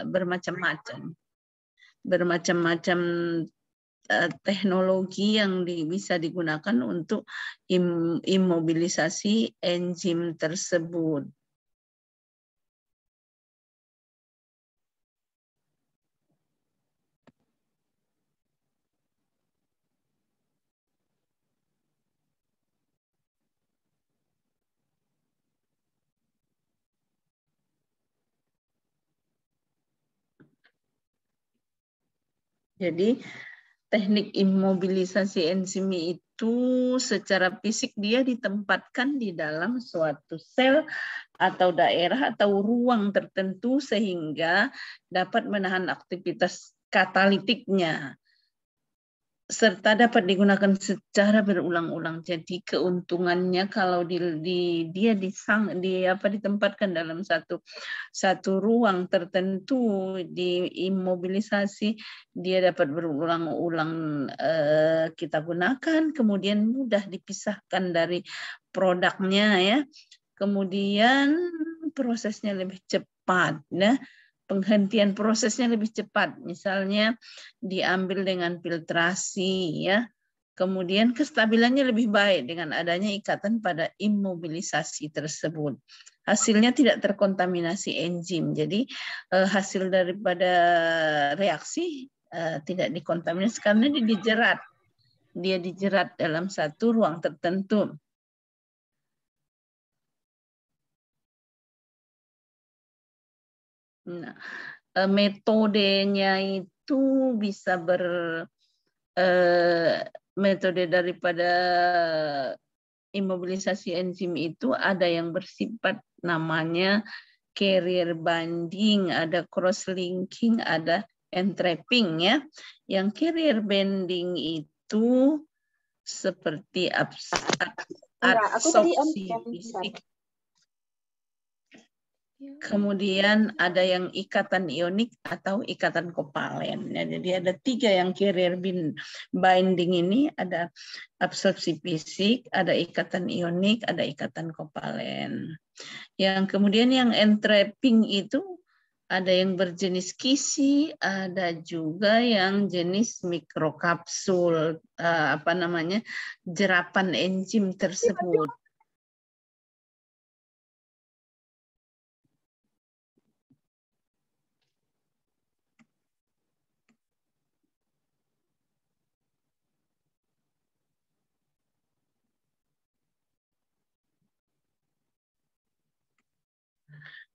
bermacam-macam teknologi yang bisa digunakan untuk imobilisasi enzim tersebut. Jadi teknik imobilisasi enzim itu secara fisik dia ditempatkan di dalam suatu sel atau daerah atau ruang tertentu sehingga dapat menahan aktivitas katalitiknya serta dapat digunakan secara berulang-ulang. Jadi keuntungannya kalau dia ditempatkan dalam satu ruang tertentu, diimobilisasi, dia dapat berulang-ulang kita gunakan, kemudian mudah dipisahkan dari produknya ya. Kemudian prosesnya lebih cepat, nah. Penghentian prosesnya lebih cepat, misalnya diambil dengan filtrasi ya. Kemudian kestabilannya lebih baik dengan adanya ikatan pada imobilisasi tersebut. Hasilnya tidak terkontaminasi enzim. Jadi hasil daripada reaksi tidak dikontaminasi karena dia dijerat dalam satu ruang tertentu. Nah, metodenya itu bisa metode daripada imobilisasi enzim itu ada yang bersifat namanya carrier binding, ada cross linking, ada entrapping ya. Yang carrier binding itu seperti adsorpsi fisik. Kemudian ada yang ikatan ionik atau ikatan kovalen. Jadi ada 3 yang carrier binding ini, ada absorpsi fisik, ada ikatan ionik, ada ikatan kovalen. Yang kemudian yang entrapping itu ada yang berjenis kisi, ada juga yang jenis mikrokapsul, jerapan enzim tersebut.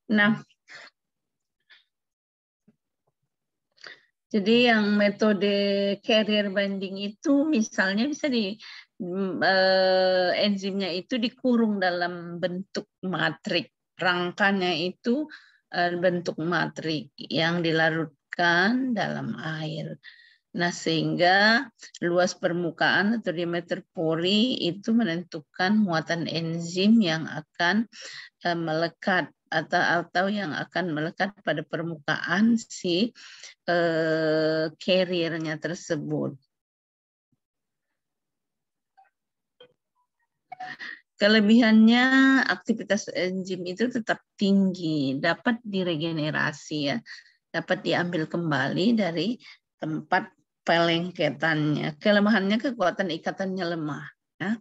Nah, jadi yang metode carrier binding itu misalnya bisa enzimnya itu dikurung dalam bentuk matrik. Rangkanya itu bentuk matrik yang dilarutkan dalam air. Nah, sehingga luas permukaan atau diameter pori itu menentukan muatan enzim yang akan melekat atau yang akan melekat pada permukaan si carrier-nya tersebut. Kelebihannya aktivitas enzim itu tetap tinggi, dapat diregenerasi ya, dapat diambil kembali dari tempat pelengketannya. Kelemahannya kekuatan ikatannya lemah. Ya.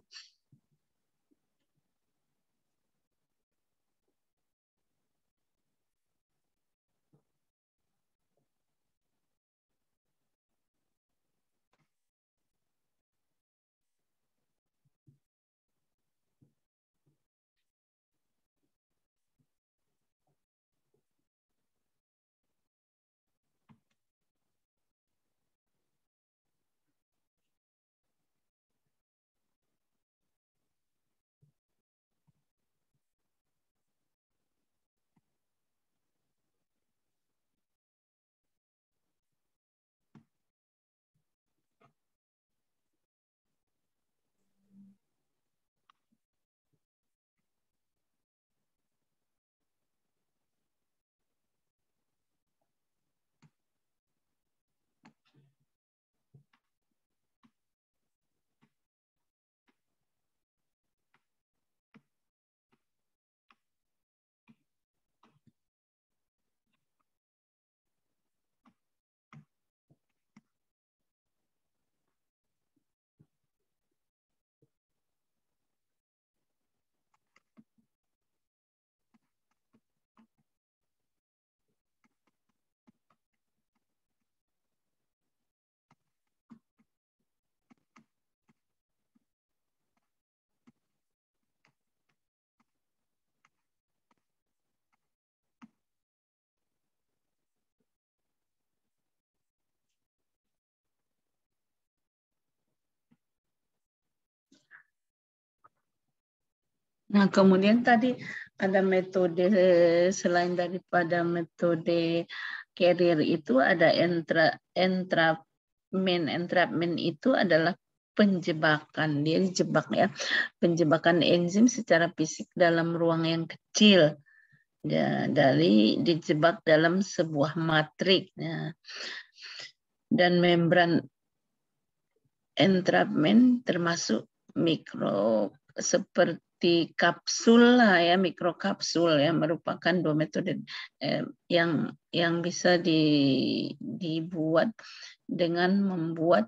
Nah, kemudian tadi ada metode selain daripada metode carrier itu ada entrapment. Entrapment itu adalah penjebakan. Dia dijebak ya. Penjebakan enzim secara fisik dalam ruang yang kecil. Ya, dijebak dalam sebuah matrik. Nah, dan membran entrapment termasuk mikro seperti kapsul lah ya, mikrokapsul yang merupakan dua metode yang bisa dibuat dengan membuat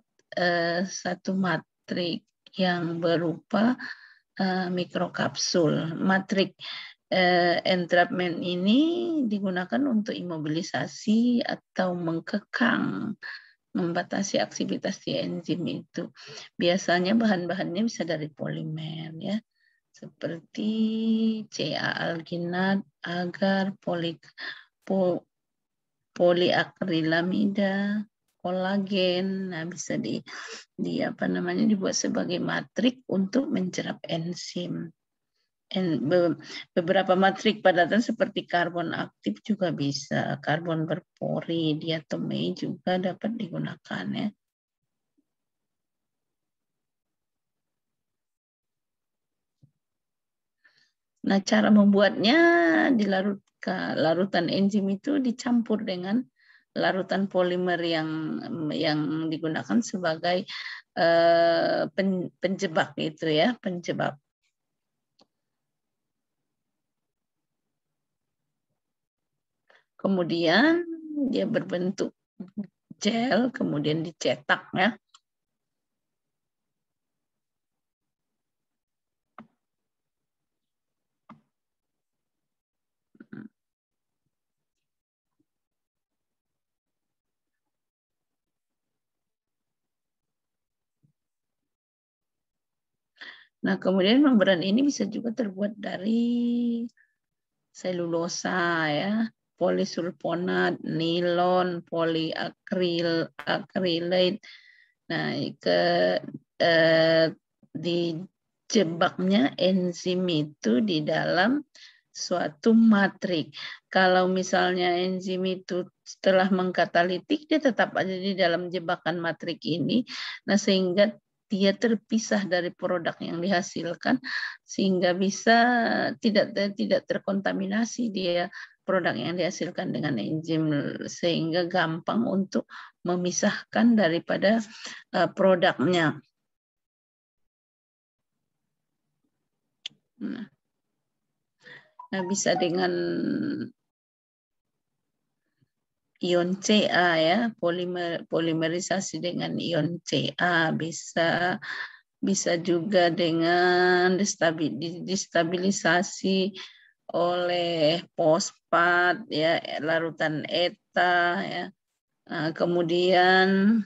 satu matrik yang berupa mikrokapsul. Matrik entrapment ini digunakan untuk imobilisasi atau mengkekang, membatasi aktivitas si enzim itu. Biasanya bahan-bahannya bisa dari polimer ya, seperti CA-alginat, agar, poliakrilamida, kolagen. Nah, bisa dibuat sebagai matrik untuk mencerap enzim. Beberapa matrik padatan seperti karbon aktif juga bisa, karbon berpori, diatomei juga dapat digunakan ya. Nah, cara membuatnya larutan enzim itu dicampur dengan larutan polimer yang digunakan sebagai penjebak itu ya, penjebak. Kemudian dia berbentuk gel, kemudian dicetak ya. Nah, kemudian membran ini bisa juga terbuat dari selulosa ya, polisulfonat, nilon, poliakrilate. Nah, dijebaknya enzim itu di dalam suatu matrik. Kalau misalnya enzim itu setelah mengkatalitik, dia tetap ada di dalam jebakan matrik ini. Nah, sehingga dia terpisah dari produk yang dihasilkan, sehingga bisa tidak terkontaminasi dia produk yang dihasilkan dengan enzim, sehingga gampang untuk memisahkan daripada produknya. Nah, bisa dengan ion Ca ya, polimerisasi dengan ion Ca, bisa juga dengan destabilisasi oleh fosfat ya, larutan eta ya. Nah, kemudian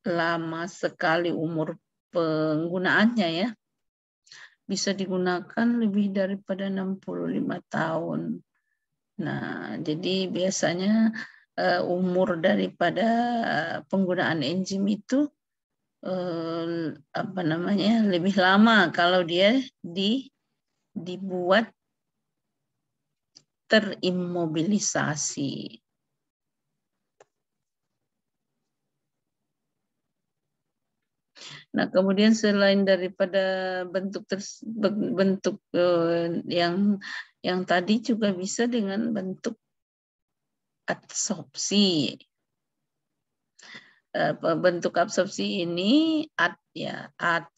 lama sekali umur penggunaannya ya, bisa digunakan lebih daripada 65 tahun. Nah, jadi biasanya umur daripada penggunaan enzim itu lebih lama kalau dia dibuat terimmobilisasi. Nah, kemudian selain daripada bentuk yang tadi juga bisa dengan bentuk adsorpsi. Bentuk absorpsi ini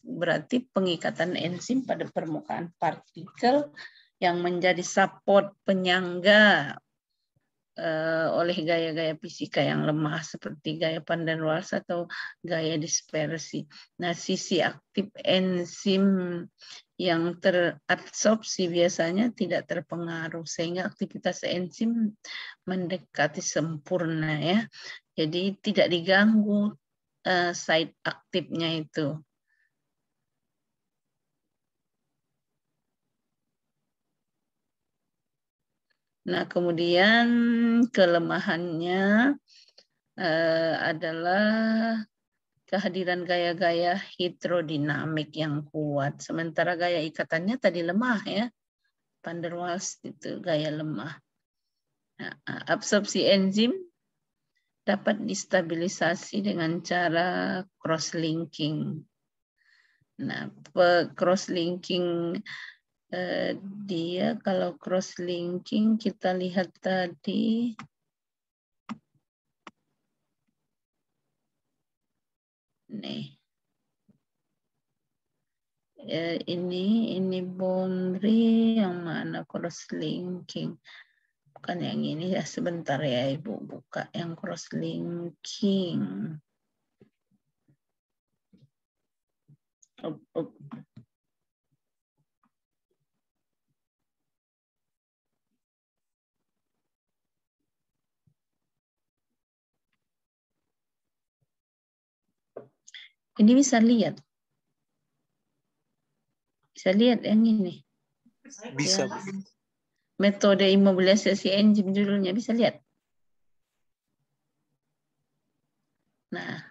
berarti pengikatan enzim pada permukaan partikel yang menjadi support penyangga oleh gaya-gaya fisika yang lemah seperti gaya van der Waals atau gaya dispersi. Nah, sisi aktif enzim yang teradsorpsi biasanya tidak terpengaruh sehingga aktivitas enzim mendekati sempurna ya. Jadi tidak diganggu site aktifnya itu. Nah, kemudian kelemahannya adalah kehadiran gaya-gaya hidrodinamik yang kuat. Sementara gaya ikatannya tadi lemah ya. Van der Waals itu gaya lemah. Nah, absorpsi enzim dapat distabilisasi dengan cara cross-linking. Nah, cross-linking dia kalau cross-linking kita lihat tadi nih. Ini boundary yang mana cross-linking. Bukan yang ini ya, sebentar ya Ibu buka yang cross-linking. Ini bisa lihat. Bisa lihat yang ini. Bisa. Ya. Metode imobilisasi enzim judulnya bisa lihat. Nah.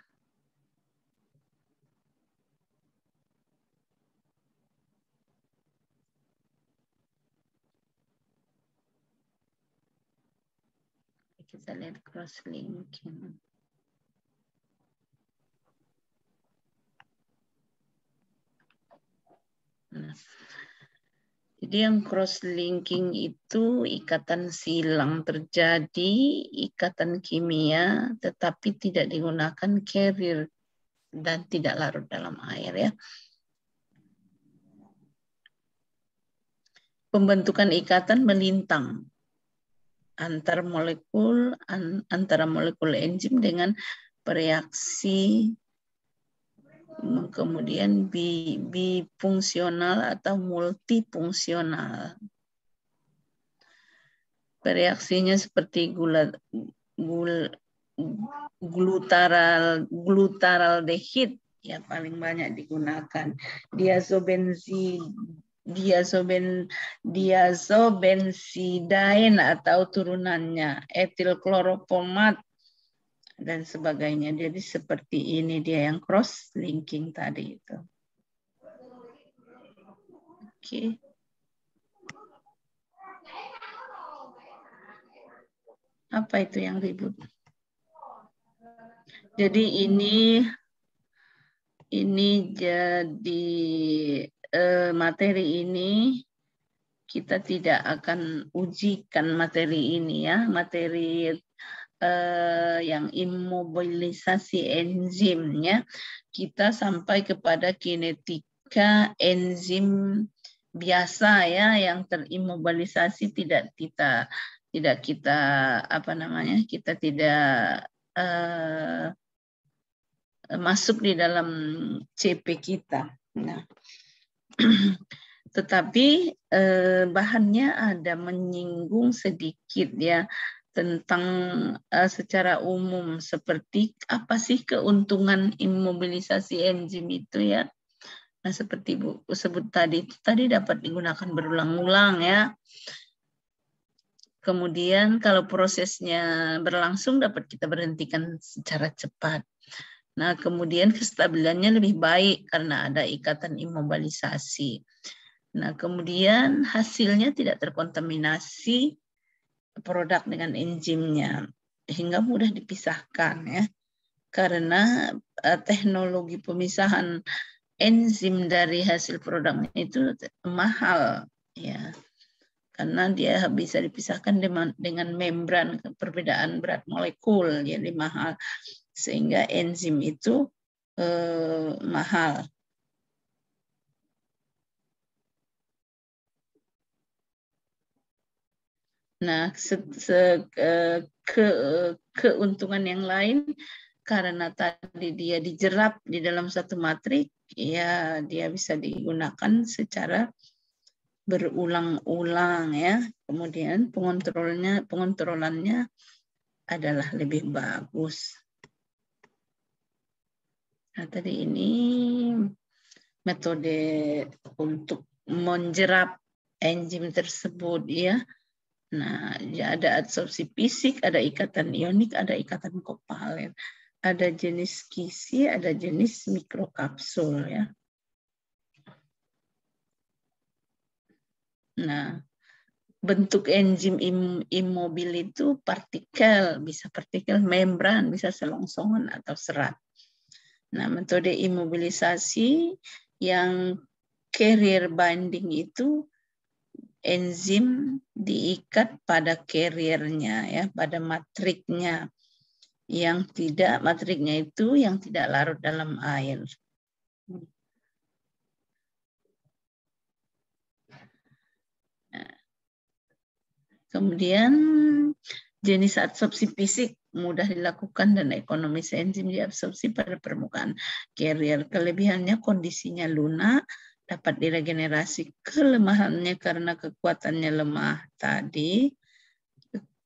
Kita lihat cross-linking. Nah. Jadi yang cross-linking itu ikatan silang terjadi, ikatan kimia, tetapi tidak digunakan carrier dan tidak larut dalam air ya. Pembentukan ikatan melintang antara molekul enzim dengan bereaksi kemudian bifungsional atau multifungsional. Bereaksinya seperti glutaraldehid ya paling banyak digunakan. Diazobensidain atau turunannya, etil kloroformat dan sebagainya. Jadi seperti ini dia yang cross linking tadi itu. Oke. Apa itu yang ribut? Jadi ini jadi materi ini kita tidak akan ujikan materi ini ya, materi yang imobilisasi enzimnya. Kita sampai kepada kinetika enzim biasa ya yang terimobilisasi tidak kita masuk di dalam CP kita. Nah, tetapi bahannya ada menyinggung sedikit ya tentang secara umum seperti apa sih keuntungan imobilisasi enzim itu ya. Nah, seperti Bu sebut tadi dapat digunakan berulang-ulang ya. Kemudian kalau prosesnya berlangsung dapat kita berhentikan secara cepat. Nah, kemudian kestabilannya lebih baik karena ada ikatan imobilisasi. Nah, kemudian hasilnya tidak terkontaminasi produk dengan enzimnya hingga mudah dipisahkan ya. Karena teknologi pemisahan enzim dari hasil produknya itu mahal ya. Karena dia bisa dipisahkan dengan membran perbedaan berat molekul jadi mahal sehingga enzim itu mahal. Nah, keuntungan yang lain karena tadi dia dijerap di dalam satu matrik, ya dia bisa digunakan secara berulang-ulang ya. Kemudian pengontrolannya adalah lebih bagus. Nah, tadi ini metode untuk menjerap enzim tersebut ya. Nah, ya ada adsorpsi fisik, ada ikatan ionik, ada ikatan kovalen. ada jenis kisi, ada jenis mikrokapsul ya. Nah, bentuk enzim immobil itu partikel, bisa partikel membran, bisa selongsongan atau serat. Nah, metode imobilisasi yang carrier binding itu enzim diikat pada carriernya ya, pada matriknya matriknya itu yang tidak larut dalam air. Nah, kemudian jenis adsorpsi fisik mudah dilakukan dan ekonomis enzim diabsorpsi pada permukaan carrier. Kelebihannya kondisinya lunak, dapat diregenerasi. Kelemahannya karena kekuatannya lemah tadi,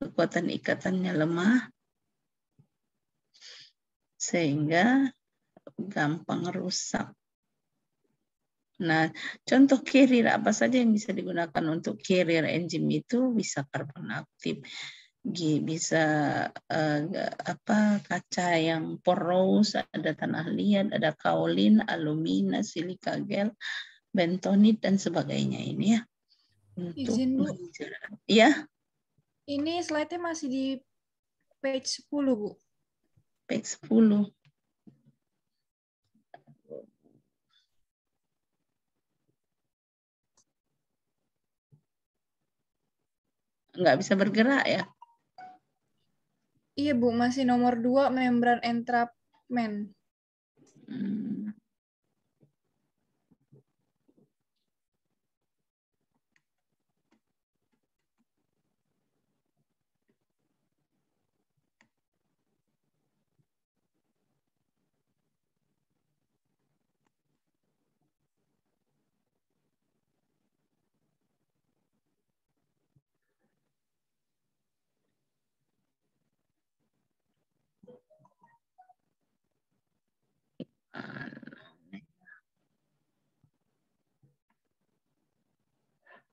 kekuatan ikatannya lemah, sehingga gampang rusak. Nah, contoh carrier apa saja yang bisa digunakan untuk carrier enzim itu bisa karbon aktif, bisa kaca yang poros, ada tanah liat, ada kaolin, alumina, silika gel, bentonit dan sebagainya ini ya. Untuk Izin Bu. Ya. Ini slide-nya masih di page 10 Bu. Page 10. Nggak bisa bergerak ya? Iya Bu, masih nomor 2 membran entrapment.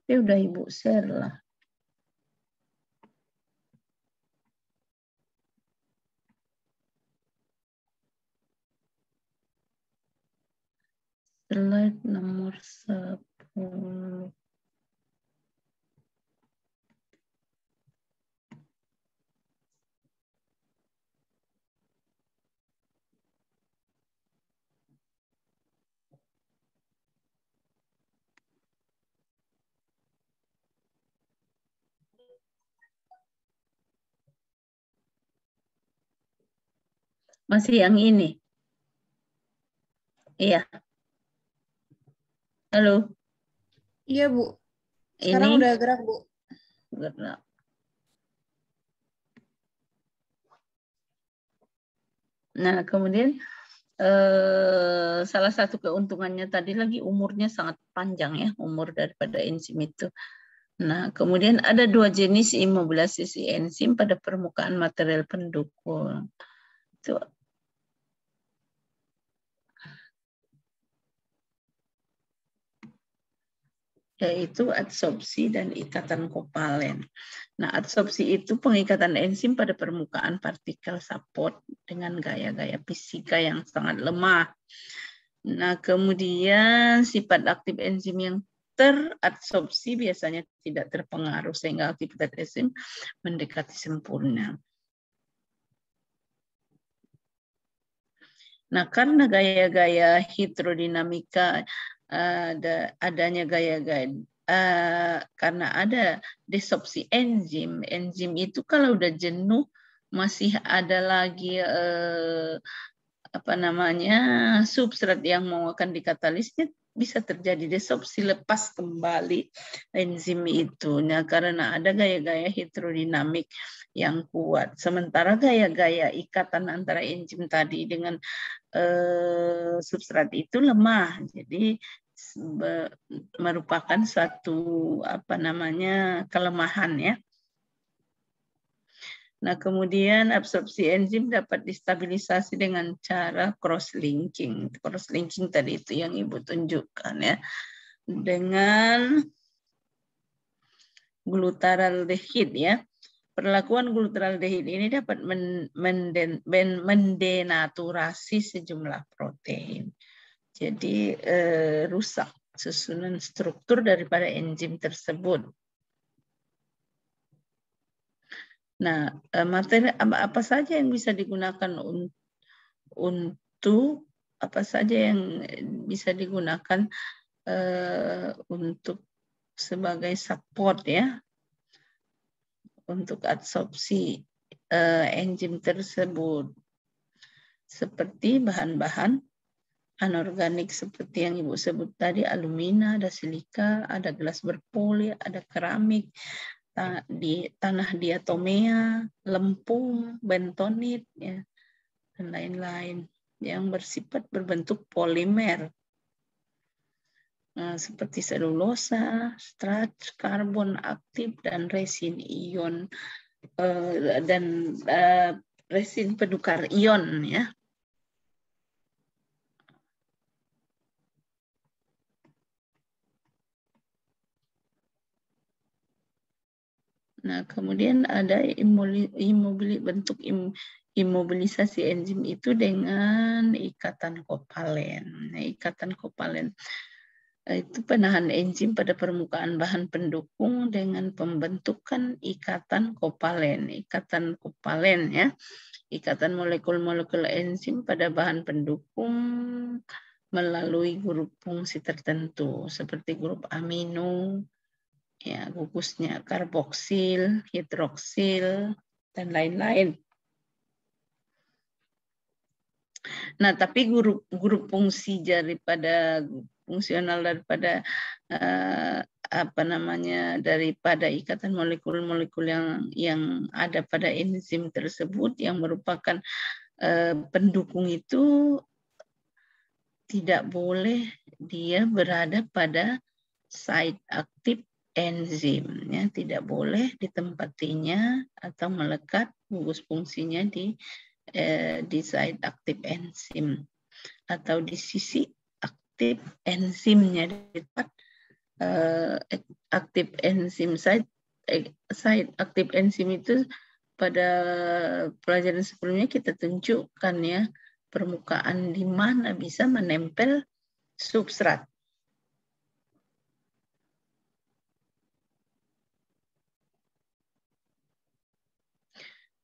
Tapi udah Ibu share lah. Slide nomor 10. Masih yang ini? Iya. Halo? Iya Bu. Sekarang Ini udah gerak Bu. gerak. Nah, kemudian salah satu keuntungannya tadi lagi umurnya sangat panjang ya, umur daripada enzim itu. Nah, kemudian ada 2 jenis imobilisasi enzim pada permukaan material pendukung. Itu yaitu adsorpsi dan ikatan kovalen. Nah, adsorpsi itu pengikatan enzim pada permukaan partikel support dengan gaya-gaya fisika yang sangat lemah. Nah, kemudian sifat aktif enzim yang teradsorpsi biasanya tidak terpengaruh sehingga aktivitas enzim mendekati sempurna. Nah, karena gaya-gaya hidrodinamika adanya gaya-gaya karena ada desorpsi enzim itu kalau udah jenuh masih ada lagi substrat yang mau akan dikatalisnya bisa terjadi desorpsi, lepas kembali enzim itu. Nah, karena ada gaya-gaya hidrodinamik yang kuat. Sementara gaya-gaya ikatan antara enzim tadi dengan substrat itu lemah. Jadi merupakan suatu kelemahan ya. Nah, kemudian absorpsi enzim dapat distabilisasi dengan cara cross-linking. Cross-linking tadi itu yang Ibu tunjukkan ya. Dengan glutaraldehyde ya. perlakuan glutaraldehid ini dapat mendenaturasi sejumlah protein. Jadi rusak susunan struktur daripada enzim tersebut. Nah, materi apa saja yang bisa digunakan untuk apa saja yang bisa digunakan untuk sebagai support ya untuk absorpsi enzim tersebut, seperti bahan-bahan anorganik seperti yang Ibu sebut tadi, alumina, ada silika, ada gelas berpoli, ada keramik, di tanah diatomea, lempung, bentonit, ya, dan lain-lain yang bersifat berbentuk polimer. Seperti selulosa, starch, karbon aktif, dan resin ion dan resin penukar ion ya. Nah, kemudian ada bentuk imobilisasi enzim itu dengan ikatan kovalen. Nah, ikatan kovalen itu penahan enzim pada permukaan bahan pendukung dengan pembentukan ikatan kovalen. Ikatan kovalen ya, ikatan molekul-molekul enzim pada bahan pendukung melalui grup fungsi tertentu seperti grup amino, ya gugusnya karboksil, hidroksil, dan lain-lain. Nah, tapi grup fungsi daripada fungsional daripada daripada ikatan molekul-molekul yang ada pada enzim tersebut yang merupakan pendukung itu tidak boleh dia berada pada site aktif enzim, ya, tidak boleh ditempatinya atau melekat gugus fungsinya di site aktif enzim atau di sisi aktif enzimnya, di tempat aktif enzim site aktif enzim itu pada pelajaran sebelumnya kita tunjukkan ya permukaan di mana bisa menempel substrat.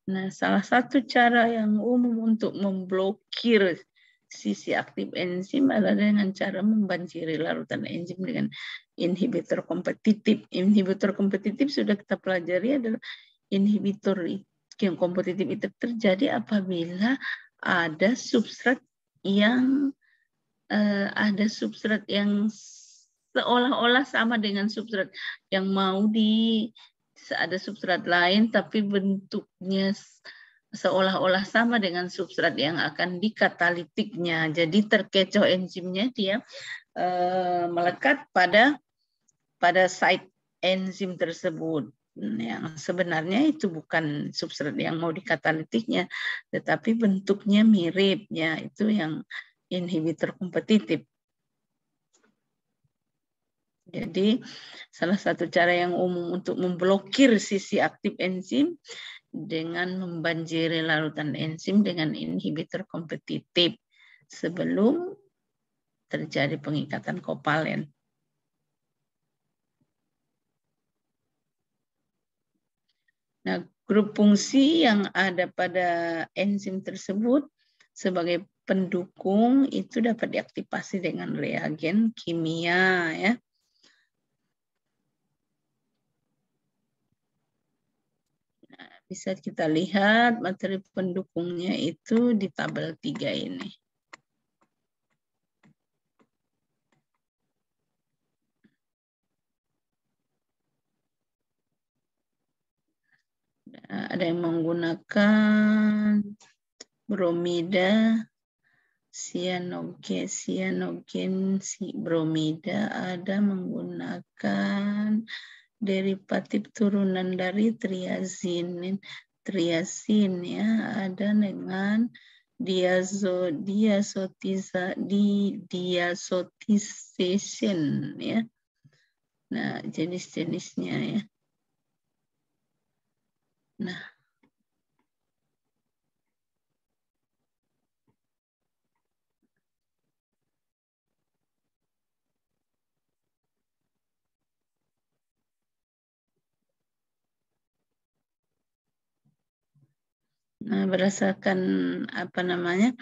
Nah, salah satu cara yang umum untuk memblokir sisi aktif enzim adalah dengan cara membanjiri larutan enzim dengan inhibitor kompetitif. Inhibitor kompetitif sudah kita pelajari adalah inhibitor yang kompetitif itu terjadi apabila ada substrat yang seolah-olah sama dengan substrat yang mau ada substrat lain tapi bentuknya seolah-olah sama dengan substrat yang akan dikatalitiknya. Jadi terkecoh enzimnya, dia melekat pada site enzim tersebut. Yang sebenarnya itu bukan substrat yang mau dikatalitiknya, tetapi bentuknya miripnya, itu yang inhibitor kompetitif. Jadi salah satu cara yang umum untuk memblokir sisi aktif enzim dengan membanjiri larutan enzim dengan inhibitor kompetitif sebelum terjadi pengikatan kovalen. Nah, grup fungsi yang ada pada enzim tersebut sebagai pendukung itu dapat diaktifasi dengan reagen kimia ya. Nah, bisa kita lihat materi pendukungnya itu di tabel 3 ini. Ada yang menggunakan bromida, cyanogen bromida, ada menggunakan derivatif turunan dari triazin ya, ada dengan diazotization ya. Nah, jenis-jenisnya ya. Nah, berdasarkan apa namanya?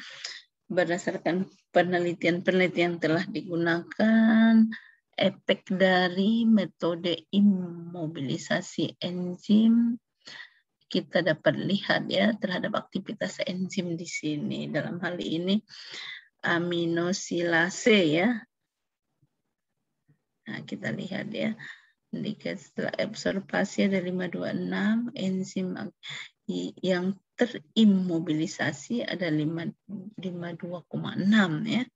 Berdasarkan penelitian-penelitian telah digunakan, efek dari metode imobilisasi enzim kita dapat lihat ya terhadap aktivitas enzim di sini. Dalam hal ini aminosilase ya. Nah, kita lihat ya. Setelah observasi ada 526 enzim yang terimobilisasi ada 52,6 ya.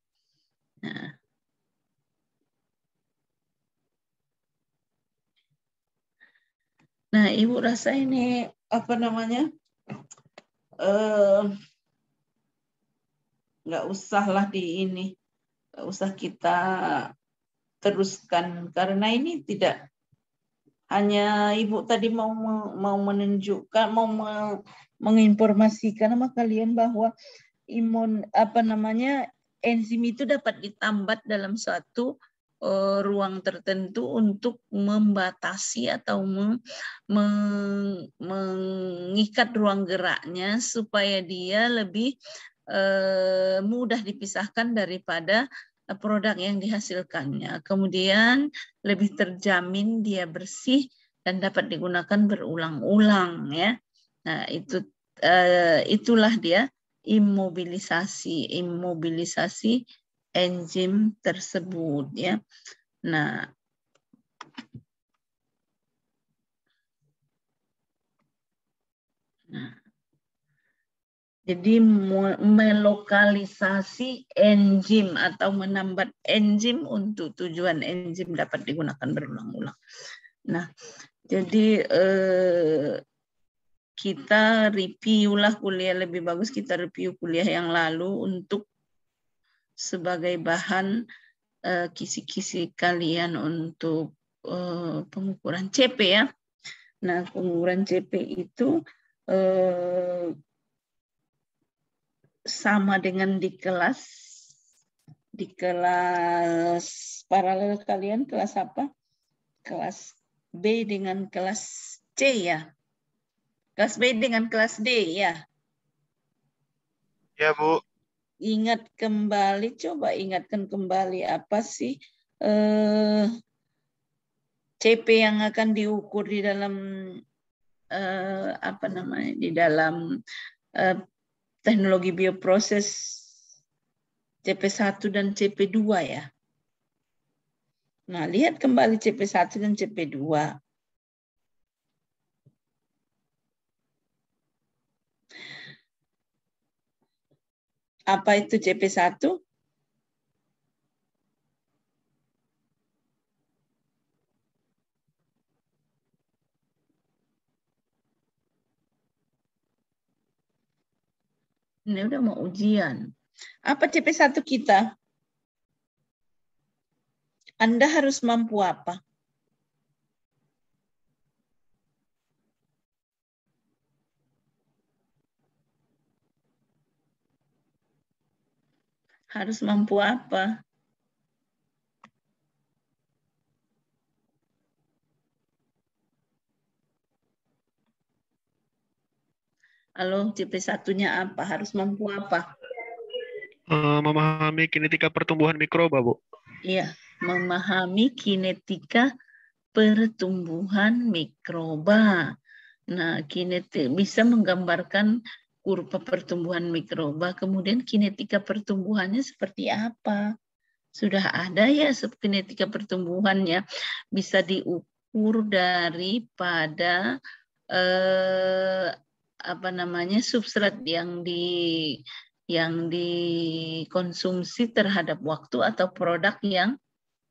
Nah, Ibu rasa ini apa namanya? Nggak usahlah nggak usah kita teruskan karena ini tidak hanya Ibu tadi mau menunjukkan, mau menginformasikan sama kalian bahwa enzim itu dapat ditambat dalam suatu ruang tertentu untuk membatasi atau mengikat ruang geraknya supaya dia lebih mudah dipisahkan daripada produk yang dihasilkannya. Kemudian lebih terjamin dia bersih dan dapat digunakan berulang-ulang ya. Nah, itulah dia imobilisasi enzim tersebut ya. Nah, jadi melokalisasi enzim atau menambat enzim untuk tujuan enzim dapat digunakan berulang-ulang. Nah, jadi kita review lah kuliah, lebih bagus kita review kuliah yang lalu untuk sebagai bahan kisi-kisi kalian untuk pengukuran CP ya. Nah, pengukuran CP itu sama dengan di kelas paralel kalian kelas apa? Kelas B dengan kelas C ya. Kelas B dengan kelas D ya. Ya, Bu. Ingat kembali, coba ingatkan kembali apa sih CP yang akan diukur di dalam di dalam teknologi bioproses CP1 dan CP2 ya. Nah, lihat kembali CP1 dan CP2. Apa itu CP1? Ini udah mau ujian. Apa CP1 kita? Anda harus mampu apa? Harus mampu apa? Halo, CP1-nya apa? Harus mampu apa? Memahami kinetika pertumbuhan mikroba, Bu. Iya, memahami kinetika pertumbuhan mikroba. Nah, bisa menggambarkan kurva pertumbuhan mikroba, kemudian kinetika pertumbuhannya seperti apa? Sudah ada ya kinetika pertumbuhannya, bisa diukur daripada substrat yang dikonsumsi terhadap waktu atau produk yang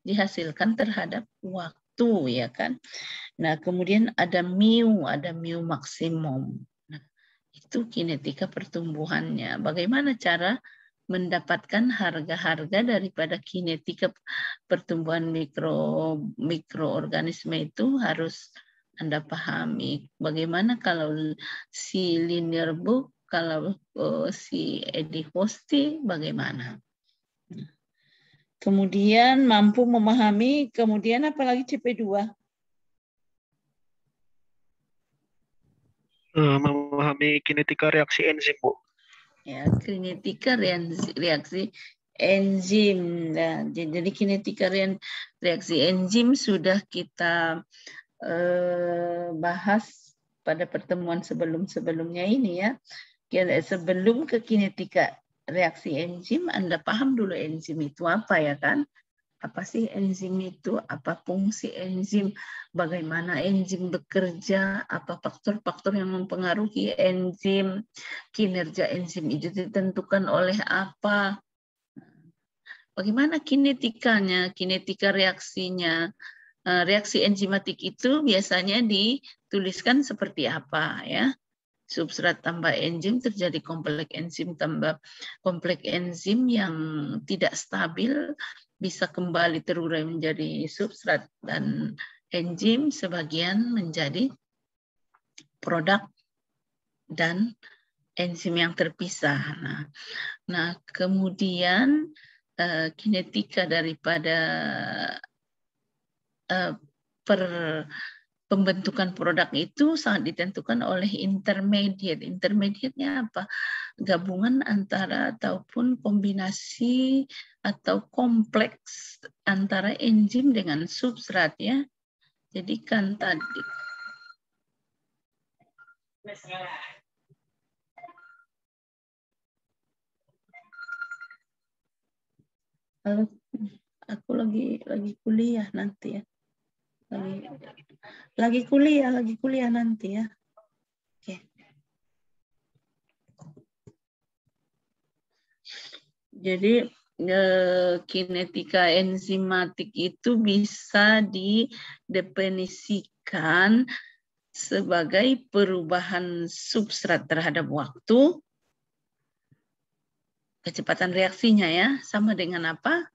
dihasilkan terhadap waktu ya kan. Nah, kemudian ada mu maksimum. Nah, itu kinetika pertumbuhannya. Bagaimana cara mendapatkan harga-harga daripada kinetika pertumbuhan mikroorganisme itu harus Anda pahami. Bagaimana kalau si linear book, kalau si Eddie Hosti, bagaimana? Kemudian mampu memahami, kemudian apalagi CP2? Memahami kinetika reaksi enzim, Bu. Ya, kinetika reaksi enzim. Nah, jadi kinetika reaksi enzim sudah kita bahas pada pertemuan sebelum-sebelumnya ini ya. Sebelum ke kinetika reaksi enzim, Anda paham dulu enzim itu apa ya kan? Apa sih enzim itu? Apa fungsi enzim? Bagaimana enzim bekerja? Apa faktor-faktor yang mempengaruhi enzim? Kinerja enzim itu ditentukan oleh apa? Bagaimana kinetikanya, kinetika reaksinya? Reaksi enzimatik itu biasanya dituliskan seperti apa ya? Substrat tambah enzim terjadi kompleks enzim tambah kompleks enzim yang tidak stabil bisa kembali terurai menjadi substrat dan enzim sebagian menjadi produk dan enzim yang terpisah. Nah kemudian kinetika daripada pembentukan produk itu sangat ditentukan oleh intermediate. Intermediate-nya apa? Gabungan antara ataupun kombinasi atau kompleks antara enzim dengan substrat ya. Jadi kan tadi aku lagi kuliah nanti ya. Lagi kuliah nanti ya. Oke. Jadi kinetika enzimatik itu bisa didefinisikan sebagai perubahan substrat terhadap waktu, kecepatan reaksinya ya, sama dengan apa?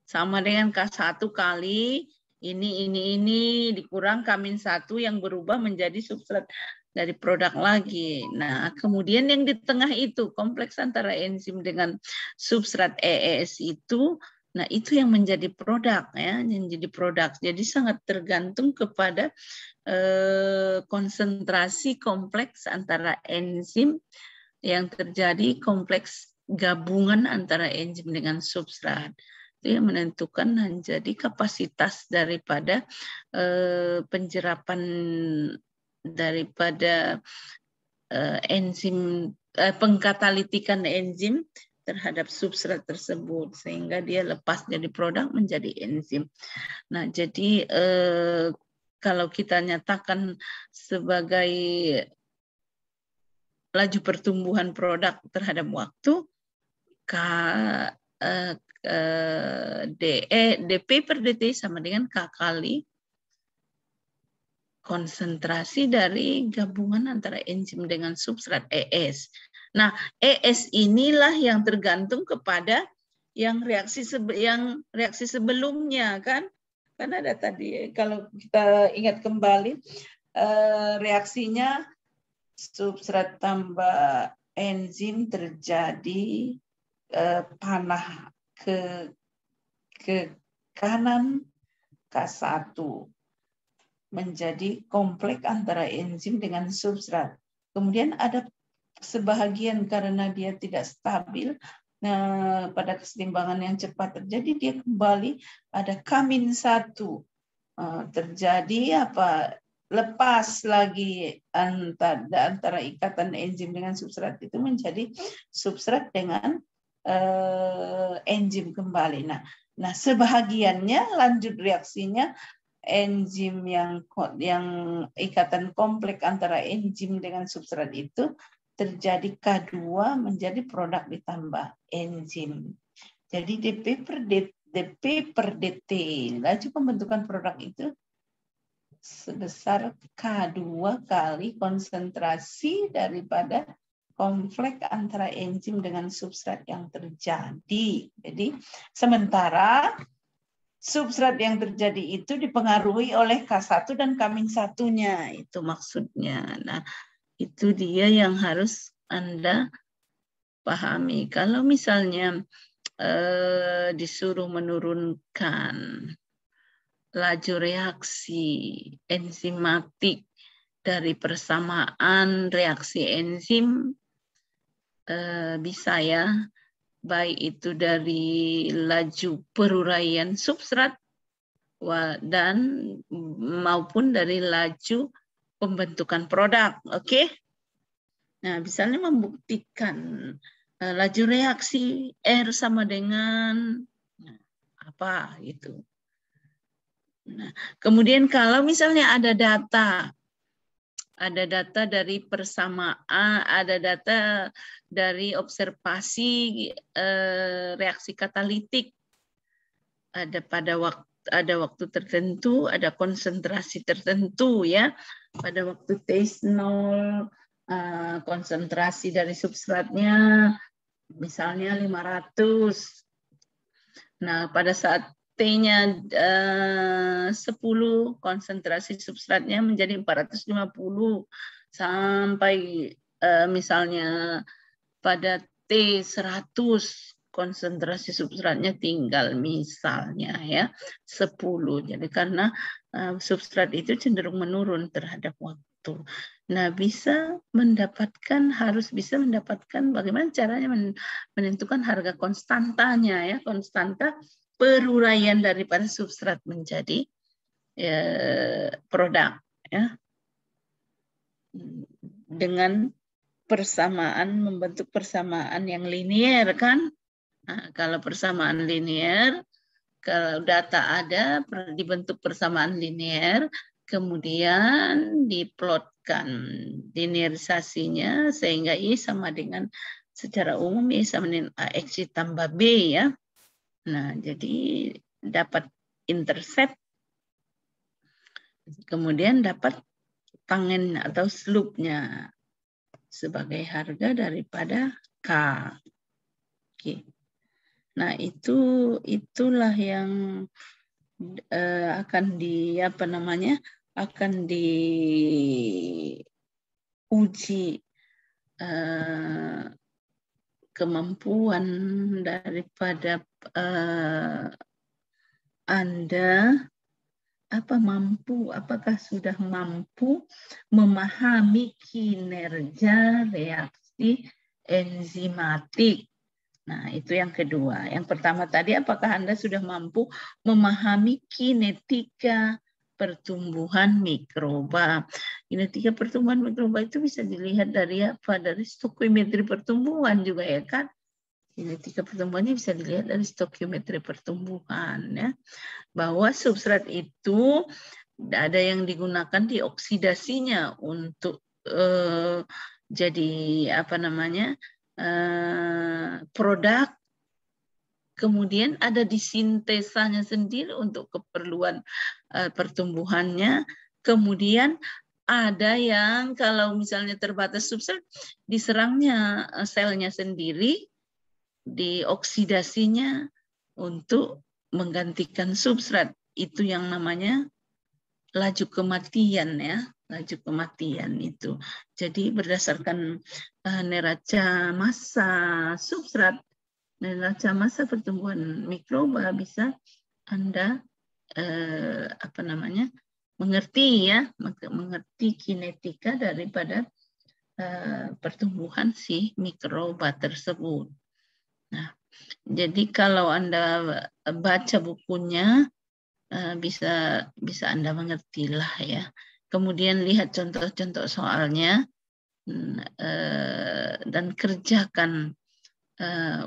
Sama dengan K1 kali ini dikurang K-1 yang berubah menjadi substrat dari produk lagi. Nah, kemudian yang di tengah itu kompleks antara enzim dengan substrat ES itu, nah itu yang menjadi produk ya, yang jadi produk. Jadi sangat tergantung kepada konsentrasi kompleks antara enzim yang terjadi, kompleks gabungan antara enzim dengan substrat. Itu yang menentukan menjadi kapasitas daripada penjerapan daripada enzim, pengkatalitikan enzim terhadap substrat tersebut sehingga dia lepas dari produk menjadi enzim. Nah, jadi kalau kita nyatakan sebagai laju pertumbuhan produk terhadap waktu, dP per dt sama dengan K kali konsentrasi dari gabungan antara enzim dengan substrat ES. Nah, ES inilah yang tergantung kepada yang reaksi sebelumnya kan? Karena ada tadi kalau kita ingat kembali reaksinya substrat tambah enzim terjadi panah ke kanan K1 menjadi kompleks antara enzim dengan substrat. Kemudian ada sebahagian karena dia tidak stabil, pada kesetimbangan yang cepat terjadi dia kembali ada K-1 terjadi apa? Lepas lagi antara ikatan enzim dengan substrat itu menjadi substrat dengan enzim kembali. Nah sebahagiannya lanjut reaksinya enzim yang ikatan kompleks antara enzim dengan substrat itu terjadi K2 menjadi produk ditambah enzim. Jadi dP per dt, laju pembentukan produk itu sebesar K2 kali konsentrasi daripada kompleks antara enzim dengan substrat yang terjadi. Jadi sementara substrat yang terjadi itu dipengaruhi oleh K1 dan K-1-nya, itu maksudnya. Nah, itu dia yang harus Anda pahami. Kalau misalnya disuruh menurunkan laju reaksi enzimatik dari persamaan reaksi enzim, bisa ya, baik itu dari laju peruraian substrat dan maupun dari laju pembentukan produk. Oke? Nah, misalnya membuktikan laju reaksi R sama dengan apa gitu. Nah, kemudian kalau misalnya ada data dari persamaan, ada data dari observasi reaksi katalitik, ada waktu tertentu, ada konsentrasi tertentu ya. Pada waktu T0 konsentrasi dari substratnya misalnya 500. Nah, pada saat T-nya 10, konsentrasi substratnya menjadi 450 sampai misalnya pada T100 konsentrasi substratnya tinggal misalnya ya 10. Jadi karena substrat itu cenderung menurun terhadap waktu. Nah, harus bisa mendapatkan bagaimana caranya menentukan harga konstantanya ya, konstanta peruraian daripada substrat menjadi produk ya. Dengan membentuk persamaan yang linier kan. Nah, kalau persamaan linier, kalau data ada dibentuk persamaan linier, kemudian diplotkan linearisasinya sehingga I sama dengan secara umum I sama dengan AX tambah B ya. Nah, jadi dapat intercept, kemudian dapat tangen atau slope-nya sebagai harga daripada K. Oke. Nah, itulah yang akan diuji kemampuan daripada Anda apakah sudah mampu memahami kinerja reaksi enzimatik. Nah, itu yang kedua. Yang pertama tadi, apakah Anda sudah mampu memahami kinetika pertumbuhan mikroba. Kinetika pertumbuhan mikroba itu bisa dilihat dari apa? Dari stokiometri pertumbuhan juga ya kan? Kinetika pertumbuhannya bisa dilihat dari stokiometri pertumbuhan ya. Bahwa substrat itu ada yang digunakan di oksidasinya untuk jadi produk, kemudian ada di sintesanya sendiri untuk keperluan pertumbuhannya, kemudian ada yang kalau misalnya terbatas substrat diserangnya selnya sendiri, dioksidasinya untuk menggantikan substrat. Itu yang namanya laju kematian ya, laju kematian itu. Jadi berdasarkan neraca massa substrat, neraca massa pertumbuhan mikroba bisa Anda mengerti ya, mengerti kinetika daripada pertumbuhan si mikroba tersebut. Nah, jadi kalau Anda baca bukunya bisa Anda mengertilah ya. Kemudian lihat contoh-contoh soalnya dan kerjakan,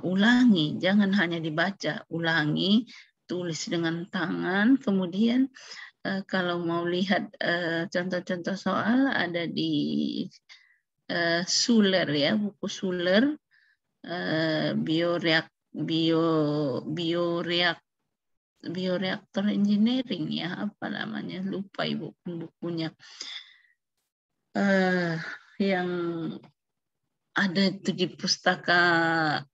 ulangi, jangan hanya dibaca, ulangi, tulis dengan tangan. Kemudian kalau mau lihat contoh-contoh soal ada di Suler ya, buku Suler, bioreaktor engineering ya, apa namanya, lupa ibu bukunya, yang ada itu di pustaka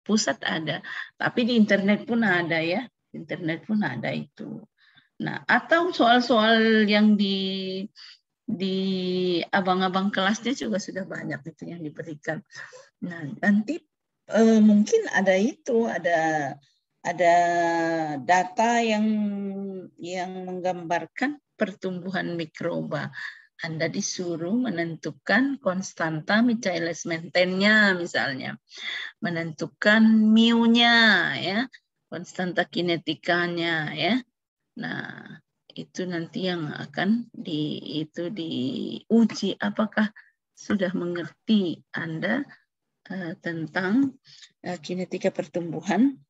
pusat ada, tapi di internet pun ada ya, internet pun ada itu. Nah, atau soal-soal yang di abang-abang kelasnya juga sudah banyak itu yang diberikan. Nah, nanti mungkin ada itu, ada data yang menggambarkan pertumbuhan mikroba. Anda disuruh menentukan konstanta Michaelis Menten-nya misalnya, menentukan mu-nya ya, konstanta kinetikanya ya. Nah, itu nanti yang akan diuji apakah sudah mengerti Anda tentang kinetika pertumbuhan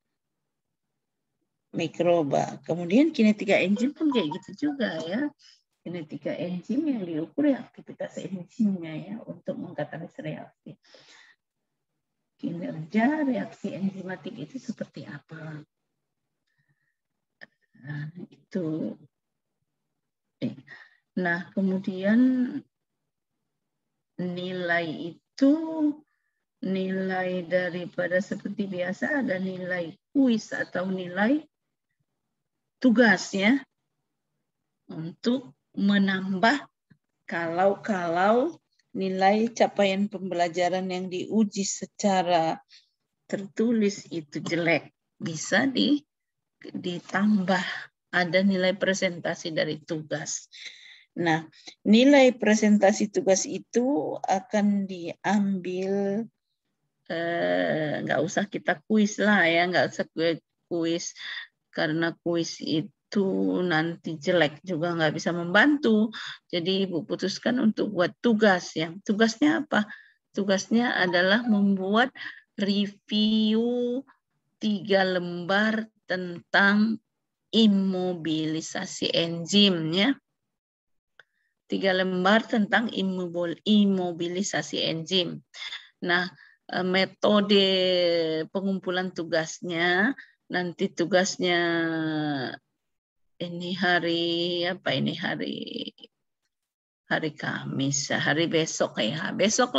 mikroba. Kemudian kinetika enzim pun kayak gitu juga ya. Kinetika enzim yang diukur ya aktivitas enzimnya ya untuk mengkatalisis reaksi. Kinerja reaksi enzimatik itu seperti apa? Nah, itu. Nah, kemudian nilai itu nilai daripada seperti biasa ada nilai kuis atau nilai tugas ya untuk menambah kalau nilai capaian pembelajaran yang diuji secara tertulis itu jelek, bisa ditambah ada nilai presentasi dari tugas. Nah, nilai presentasi tugas itu akan diambil, nggak usah kita kuis lah ya, nggak usah kuis karena kuis itu nanti jelek juga nggak bisa membantu. Jadi Ibu putuskan untuk buat tugas ya. Tugasnya apa? Tugasnya adalah membuat review 3 lembar tentang imobilisasi enzim ya. 3 lembar tentang imobilisasi enzim. Nah, metode pengumpulan tugasnya nanti tugasnya ini hari Kamis, hari besok ya. Besok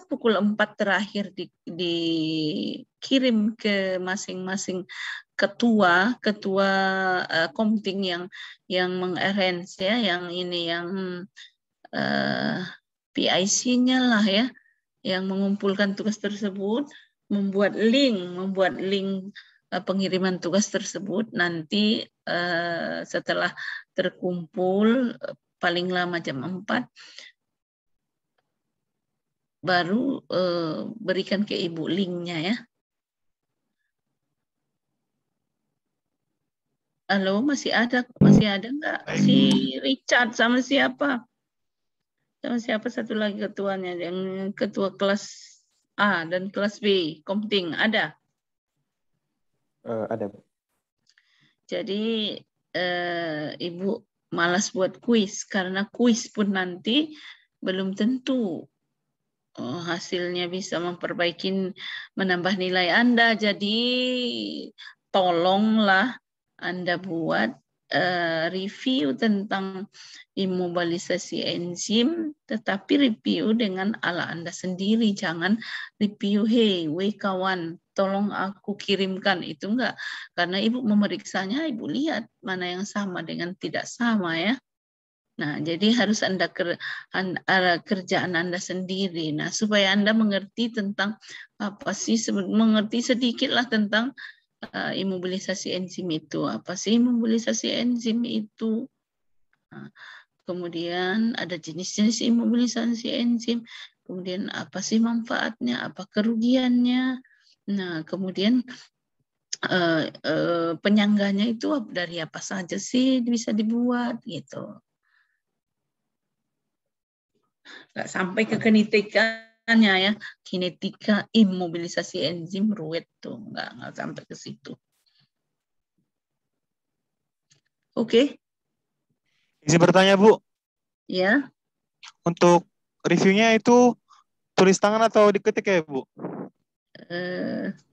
pukul 4 terakhir dikirim ke masing-masing ketua komting yang mengarrange ya, yang PIC-nya lah ya, yang mengumpulkan tugas tersebut, membuat link pengiriman tugas tersebut nanti setelah terkumpul paling lama jam 4 baru berikan ke Ibu linknya ya. Halo, masih ada nggak si Richard sama siapa? Sama siapa satu lagi ketuanya, yang ketua kelas A dan kelas B, komting ada? Ada. Jadi Ibu malas buat kuis karena kuis pun nanti belum tentu hasilnya bisa menambah nilai Anda. Jadi tolonglah Anda buat review tentang imobilisasi enzim, tetapi review dengan ala Anda sendiri. Jangan review, hey, kawan, tolong aku kirimkan. Itu enggak. Karena Ibu memeriksanya, Ibu lihat mana yang sama dengan tidak sama ya. Nah, jadi harus kerjaan Anda sendiri. Nah, supaya Anda mengerti tentang apa sih, mengerti sedikitlah tentang imobilisasi enzim itu. Apa sih imobilisasi enzim itu? Nah, kemudian ada jenis-jenis imobilisasi enzim. Kemudian apa sih manfaatnya? Apa kerugiannya? Nah, kemudian penyangganya itu dari apa saja sih bisa dibuat gitu. Nggak sampai ke kinetikanya ya, kinetika imobilisasi enzim ruwet tuh, nggak sampai ke situ. Oke. Izin bertanya Bu, Ya. untuk reviewnya itu tulis tangan atau diketik ya Bu?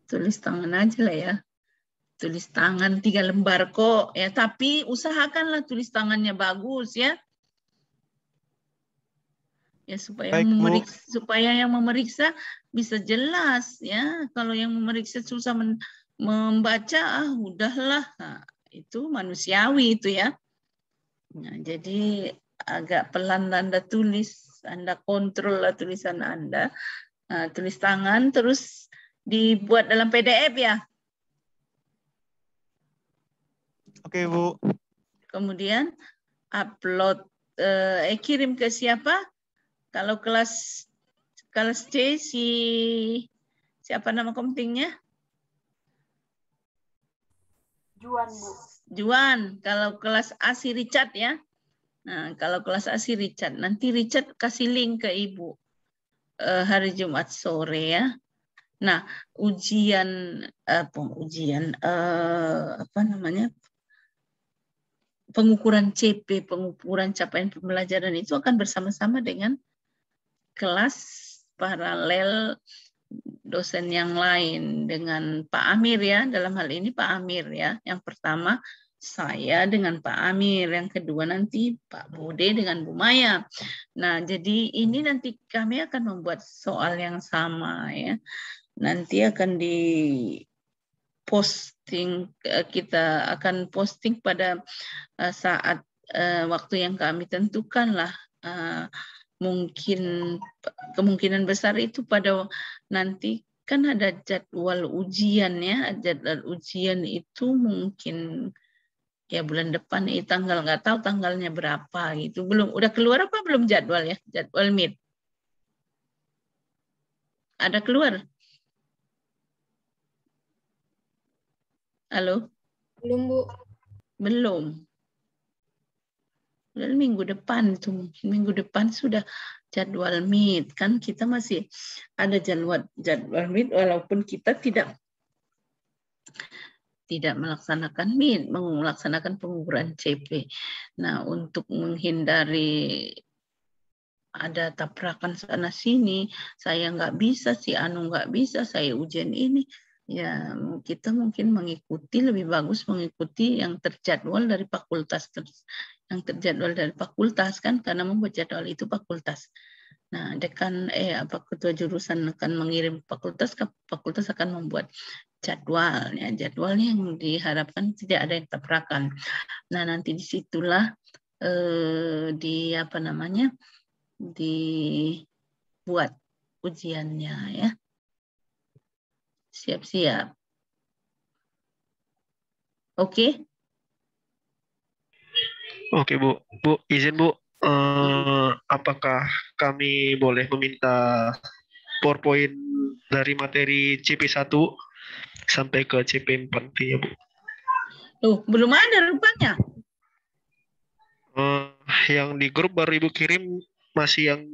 Tulis tangan aja lah ya. Tulis tangan 3 lembar kok ya, tapi usahakanlah tulis tangannya bagus ya. Ya Baik, Bu. supaya yang memeriksa bisa jelas ya. Kalau yang memeriksa susah membaca, udahlah. Nah, itu manusiawi itu ya. Nah, jadi agak pelan Anda tulis, Anda kontrol lah tulisan Anda, tulis tangan, terus dibuat dalam PDF ya. Oke, Bu. Kemudian upload, kirim ke siapa? Kalau kelas C siapa nama komtingnya? Juan, Bu. Juan. Kalau kelas A si Richard ya. Nah, kalau kelas A si Richard, nanti Richard kasih link ke Ibu hari Jumat sore ya. Nah, pengukuran CP, pengukuran capaian pembelajaran itu akan bersama-sama dengan kelas paralel dosen yang lain dengan Pak Amir ya. Dalam hal ini Pak Amir ya. Yang pertama saya dengan Pak Amir, yang kedua nanti Pak Bude dengan Bu Maya. Nah, jadi ini nanti kami akan membuat soal yang sama ya. Nanti akan posting, kita akan posting pada saat waktu yang kami tentukan lah. Kemungkinan besar itu pada nanti kan ada jadwal ujian ya. Jadwal ujian itu mungkin ya bulan depan, tanggal nggak tahu tanggalnya berapa gitu. Belum, udah keluar apa belum jadwal ya? Jadwal MIT. Ada keluar? Halo? Belum, Bu. Belum. Dan minggu depan itu, mungkin minggu depan sudah jadwal MIT. Kan kita masih ada jadwal MIT walaupun kita tidak melaksanakan MIT, melaksanakan pengukuran CP. Nah, untuk menghindari ada tabrakan sana sini, saya nggak bisa, si Anu nggak bisa, saya ujian ini, ya kita mungkin lebih bagus mengikuti yang terjadwal dari fakultas, kan, karena membuat jadwal itu fakultas. Nah, ketua jurusan akan mengirim fakultas akan membuat jadwalnya yang diharapkan tidak ada yang tabrakan. Nah, nanti disitulah dibuat ujiannya ya. Siap-siap. Oke? Oke, Bu. Bu, izin, Bu. Apakah kami boleh meminta PowerPoint dari materi CP1 sampai ke CP4 ya, Bu? Belum ada rupanya. Yang di grup baru Ibu kirim masih yang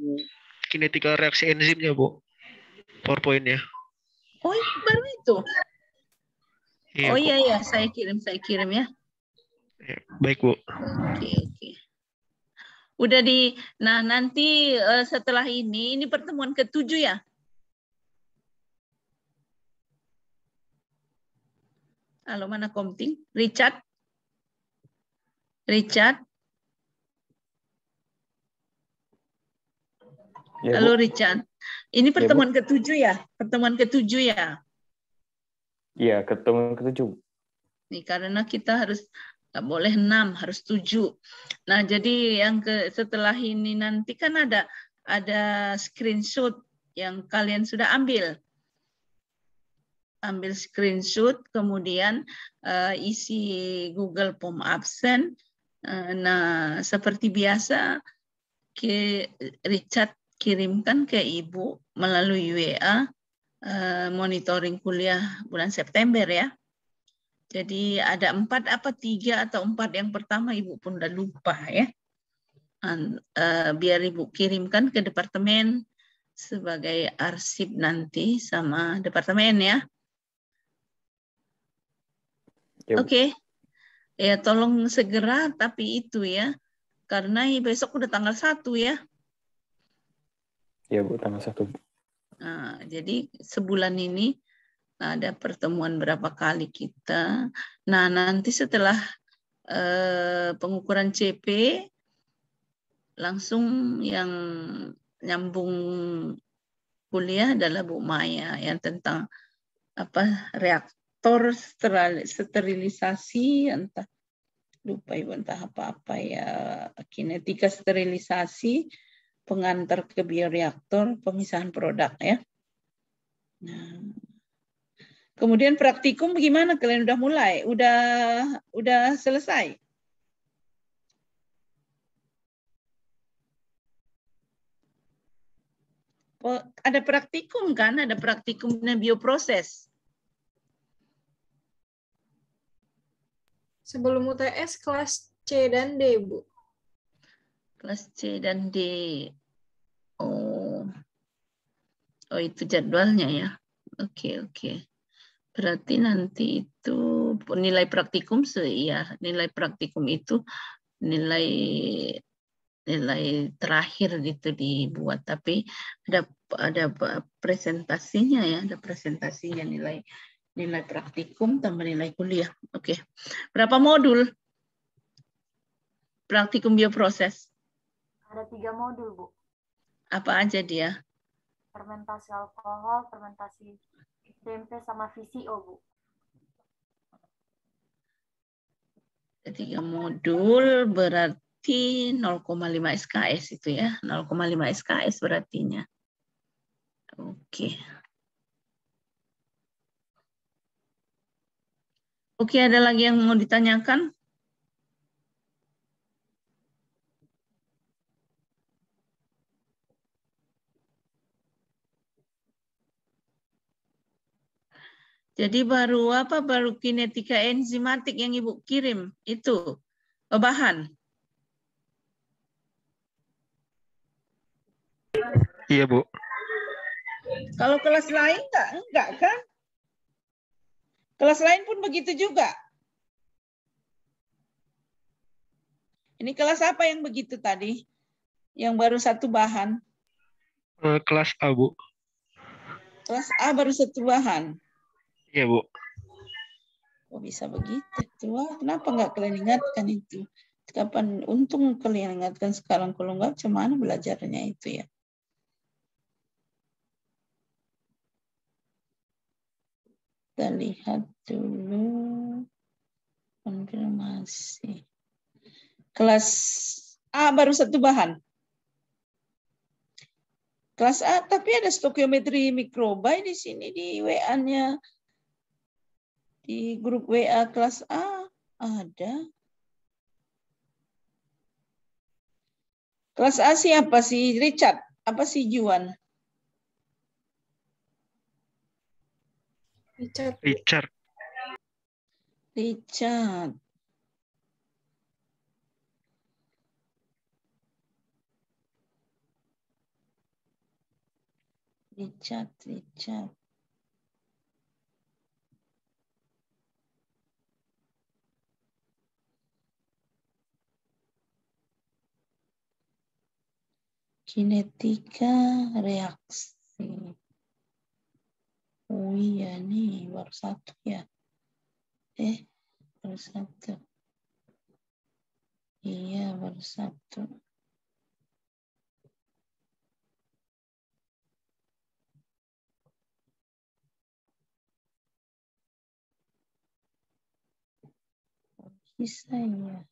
kinetika reaksi enzimnya, Bu. PowerPoint-nya. Oh, baru itu. Iya, oh Bu. iya, saya kirim ya. Ya, baik, Bu. Oke. Udah nah nanti setelah ini pertemuan ke-7 ya? Halo, mana komting? Richard? Ya, halo, Bu. Richard. Ini pertemuan ya, ke-7 ya? Pertemuan ke-7 ya? Iya, pertemuan ke-7. Nih, karena kita nggak boleh 6, harus 7. Nah, jadi setelah ini nanti kan ada screenshot yang kalian sudah ambil. Ambil screenshot, kemudian isi Google Form absen. Nah, seperti biasa, Richard kirimkan ke Ibu melalui WA monitoring kuliah bulan September ya. Jadi ada 4 apa 3 atau 4 yang pertama Ibu pun udah lupa ya. Biar Ibu kirimkan ke departemen sebagai arsip nanti sama departemen ya. Oke. Ya tolong segera tapi itu ya. Karena besok udah tanggal 1 ya. Ya Bu, tanggal 1. Nah, jadi sebulan ini ada pertemuan berapa kali kita. Nah, nanti setelah pengukuran CP, langsung yang nyambung kuliah adalah Bu Maya yang tentang reaktor sterilisasi, entah lupa Ibu, entah apa-apa ya, kinetika sterilisasi, pengantar ke bioreaktor, pemisahan produk ya. Nah, kemudian praktikum bagaimana? Kalian udah mulai? Udah selesai? Ada praktikum kan? Ada praktikumnya bioproses. Sebelum UTS kelas C dan D, Bu. Kelas C dan D. Oh, itu jadwalnya ya. Oke. Berarti nanti itu nilai praktikum nilai praktikum itu nilai terakhir gitu dibuat, tapi ada presentasinya ya, ada presentasinya nilai praktikum tambah nilai kuliah. Oke. Berapa modul praktikum bioproses? Ada 3 modul, Bu. Apa aja dia? Fermentasi alkohol, fermentasi tempe, sama VCO, Bu. 3 modul berarti 0,5 SKS itu ya. 0,5 SKS berartinya. Oke. Oke, ada lagi yang mau ditanyakan? Jadi baru kinetika enzimatik yang Ibu kirim itu bahan. Iya, Bu. Kalau kelas lain enggak kan? Kelas lain pun begitu juga. Ini kelas apa yang begitu tadi? Yang baru 1 bahan. Kelas A, Bu. Kelas A baru 1 bahan. Iya, Bu. Kok bisa begitu? Wah, kenapa nggak kalian ingatkan itu? Kapan untung kalian ingatkan sekarang, kalau nggak cuman belajarnya itu ya. Kita lihat dulu konfirmasi. Kelas A baru 1 bahan. Kelas A, tapi ada stokiometri mikroba di sini di WA-nya. Di grup WA kelas A ada. Kelas A siapa sih? Richard? Apa sih Juan? Richard. Richard. Kinetika reaksi. Oh iya nih, baru 1 ya. Baru 1. Iya, baru 1. Bisa ya.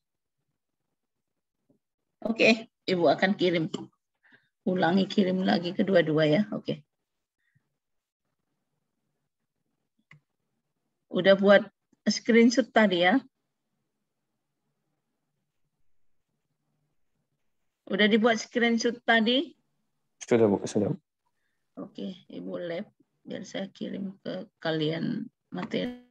Oke, Ibu akan kirim. Ulangi kirim lagi kedua-dua ya. Oke. Udah buat screenshot tadi ya? Udah dibuat screenshot tadi? Sudah, Bu. Sudah. Oke, Ibu lab biar saya kirim ke kalian materi.